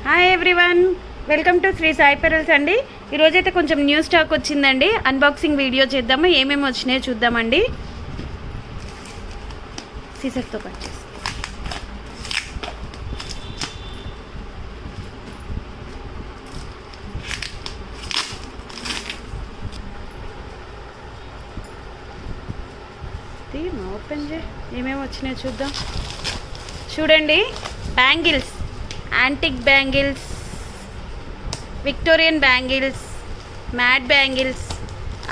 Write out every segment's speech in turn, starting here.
Hi everyone, welcome to Sri Sai pearls అండి. ఈరోజైతే కొంచెం న్యూ స్టాక్ వచ్చిందండి. అన్బాక్సింగ్ వీడియో చేద్దాము, ఏమేమి వచ్చినాయో చూద్దామండి. సీసర్తో కట్ చేసి ఓపెన్ చేయి, ఏమేమి వచ్చినాయో చూద్దాం. చూడండి, bangles, antique bangles, Victorian bangles, matte bangles,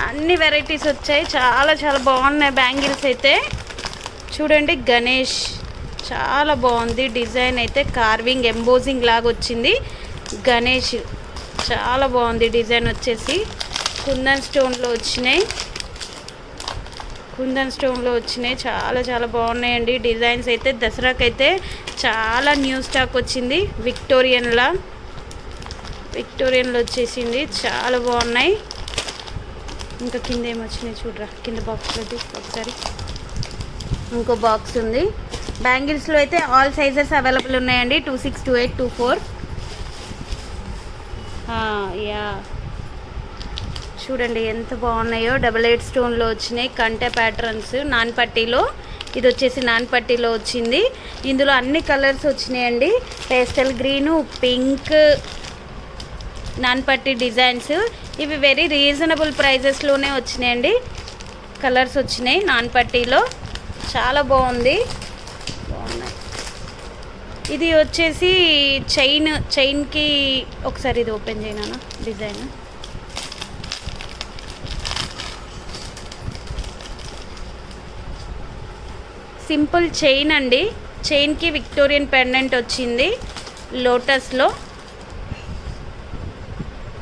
అన్ని వెరైటీస్ వచ్చాయి. చాలా చాలా బాగున్నాయి బ్యాంగిల్స్ అయితే. చూడండి, గణేష్ చాలా బాగుంది. డిజైన్ అయితే కార్వింగ్ ఎంబోజింగ్ లాగా వచ్చింది. గణేష్ చాలా బాగుంది. డిజైన్ వచ్చేసి కుందన్ స్టోన్లో వచ్చినాయి. చాలా చాలా బాగున్నాయండి డిజైన్స్ అయితే. దసరాకి అయితే చాలా న్యూ స్టాక్ వచ్చింది. విక్టోరియన్లో వచ్చేసింది. చాలా బాగున్నాయి. ఇంకా కింద ఏమొచ్చినాయి చూడరా, కింద బాక్స్లో ఒకసారి. ఇంకో బాక్స్ ఉంది. బ్యాంగిల్స్లో అయితే ఆల్ సైజెస్ అవైలబుల్ ఉన్నాయండి. 26, 28, 24. యా, చూడండి ఎంత బాగున్నాయో. 88 స్టోన్లో వచ్చినాయి. కంటె ప్యాటర్న్స్ నాన్ పట్టీలో. ఇది వచ్చేసి నాన్ పట్టీలో వచ్చింది. ఇందులో అన్ని కలర్స్ వచ్చినాయండి. పేస్టల్ గ్రీను, పింక్, నాన్ పట్టీ డిజైన్స్. ఇవి వెరీ రీజనబుల్ ప్రైజెస్లోనే వచ్చినాయండి. కలర్స్ వచ్చినాయి నాన్ పట్టీలో. చాలా బాగున్నాయి. ఇది వచ్చేసి చైన్కి ఒకసారి ఇది ఓపెన్ చేయనా డిజైన్. సింపుల్ చైన్ అండి. చైన్కి విక్టోరియన్ పెండెంట్ వచ్చింది. లోటస్లో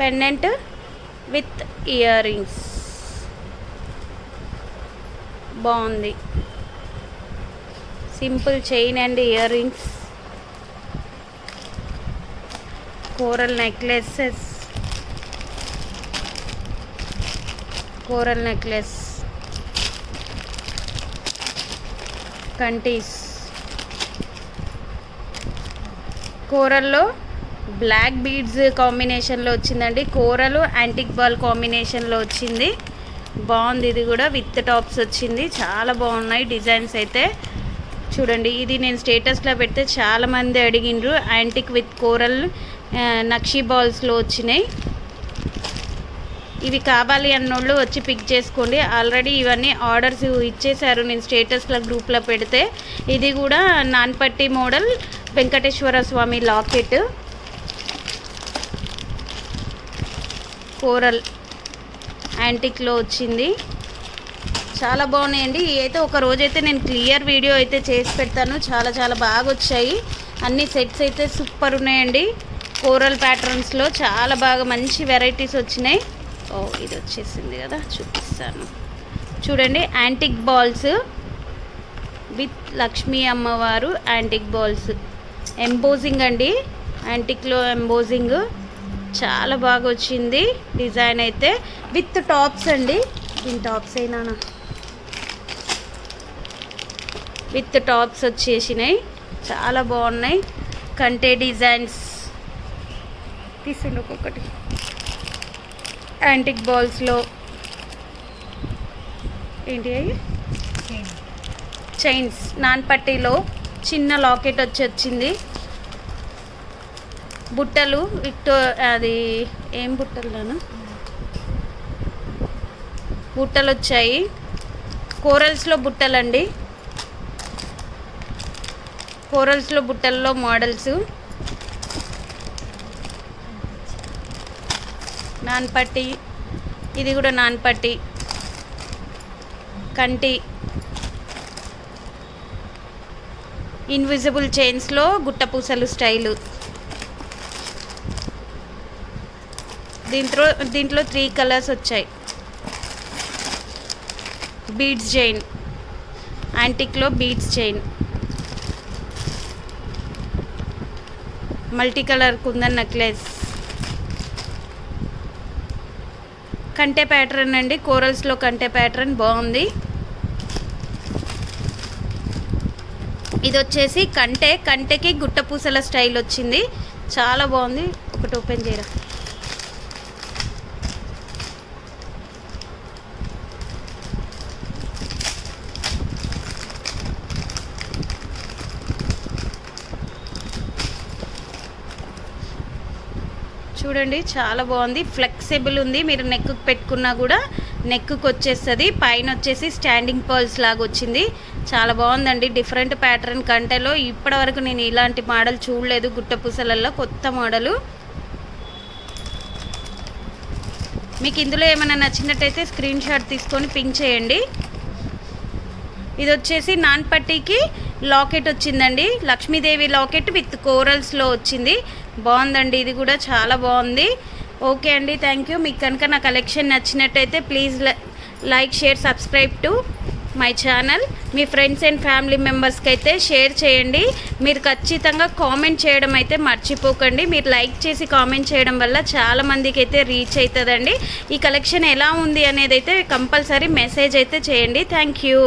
పెండెంట్ విత్ ఇయర్ రింగ్స్. బాగుంది. Simple chain and ear rings. Coral necklace, కంటీస్. కోరల్లో బ్లాక్ బీడ్స్ కాంబినేషన్లో వచ్చిందండి. కోరలు యాంటిక్ బాల్ కాంబినేషన్లో వచ్చింది. బాగుంది. ఇది కూడా విత్ టాప్స్ వచ్చింది. చాలా బాగున్నాయి డిజైన్స్ అయితే. చూడండి, ఇది నేను స్టేటస్లో పెడితే చాలామంది అడిగిండ్రు. యాంటిక్ విత్ కోరల్ నక్షీ బాల్స్లో వచ్చినాయి. ఇవి కావాలి అన్నోళ్ళు వచ్చి పిక్ చేసుకోండి. ఆల్రెడీ ఇవన్నీ ఆర్డర్స్ ఇచ్చేశారు నేను స్టేటస్లో గ్రూప్లో పెడితే. ఇది కూడా నాన్ పట్టీ మోడల్ వెంకటేశ్వర స్వామి లాకెట్. కోరల్ యాంటిక్లో వచ్చింది. చాలా బాగున్నాయండి. ఇవి అయితే ఒక రోజైతే నేను క్లియర్ వీడియో అయితే చేసి పెడతాను. చాలా చాలా బాగా వచ్చాయి. అన్ని సెట్స్ అయితే సూపర్ ఉన్నాయండి. కోరల్ ప్యాటర్న్స్లో చాలా బాగా మంచి వెరైటీస్ వచ్చినాయి. ఇది వచ్చేసింది కదా, చూపిస్తాను. చూడండి, యాంటిక్ బాల్స్ విత్ లక్ష్మీ అమ్మవారు యాంటిక్ బాల్స్. ఎంబోజింగ్ అండి, యాంటిక్లో ఎంబోజింగ్. చాలా బాగా వచ్చింది డిజైన్ అయితే. విత్ టాప్స్ అండి. దీని టాప్స్ అయినా విత్ టాప్స్ వచ్చేసినాయి. చాలా బాగున్నాయి. కంటే డిజైన్స్ తీసిండు ఒక్కొక్కటి. యాంటిక్ బాల్స్లో ఏంటి అవి చైన్స్. నాన్ పట్టీలో చిన్న లాకెట్ వచ్చింది. బుట్టలు అది ఏం బుట్టలు బుట్టలు వచ్చాయి. కోరల్స్లో బుట్టలండి. కోరల్స్లో బుట్టల్లో మోడల్స్. నాన్ పట్టీ, ఇది కూడా నాన్ పట్టీ. కంటి ఇన్విజిబుల్ చైన్స్లో గుట్టపూసలు స్టైలు. దీంట్లో 3 కలర్స్ వచ్చాయి. బీడ్స్ చైన్, యాంటిక్లో beads chain. Multi colour kundan necklace. కంటే ప్యాటర్న్ అండి. కోరల్స్లో కంటే ప్యాటర్న్ బాగుంది. ఇది వచ్చేసి కంటెకి గుట్టపూసల స్టైల్ వచ్చింది. చాలా బాగుంది. ఒకటి ఓపెన్ చేయరా. చూడండి చాలా బాగుంది, ఫ్లెక్సిబుల్ ఉంది. మీరు నెక్కు పెట్టుకున్నా కూడా నెక్కు వచ్చేస్తుంది. పైన వచ్చేసి స్టాండింగ్ పర్ల్స్ లాగా వచ్చింది. చాలా బాగుందండి. డిఫరెంట్ ప్యాటర్న్ కంటెలో ఇప్పటివరకు నేను ఇలాంటి మోడల్ చూడలేదు. గుట్టపూసలలో కొత్త మోడలు. మీకు ఇందులో ఏమైనా నచ్చినట్టయితే స్క్రీన్ షాట్ తీసుకొని పింక్ చేయండి. ఇది వచ్చేసి నాన్ పట్టీకి లాకెట్ వచ్చిందండి. లక్ష్మీదేవి లాకెట్ విత్ కోరల్స్లో వచ్చింది. బాగుందండి, ఇది కూడా చాలా బాగుంది. ఓకే అండి, థ్యాంక్ యూ. మీకు కనుక నా కలెక్షన్ నచ్చినట్టయితే please like, share, subscribe to my channel. Me friends and family మెంబర్స్కి అయితే షేర్ చేయండి. మీరు ఖచ్చితంగా కామెంట్ చేయడం అయితే మర్చిపోకండి. మీరు లైక్ చేసి కామెంట్ చేయడం వల్ల చాలామందికి అయితే రీచ్ అవుతుందండి. ఈ కలెక్షన్ ఎలా ఉంది అనేది అయితే కంపల్సరీ మెసేజ్ అయితే చేయండి. Thank you.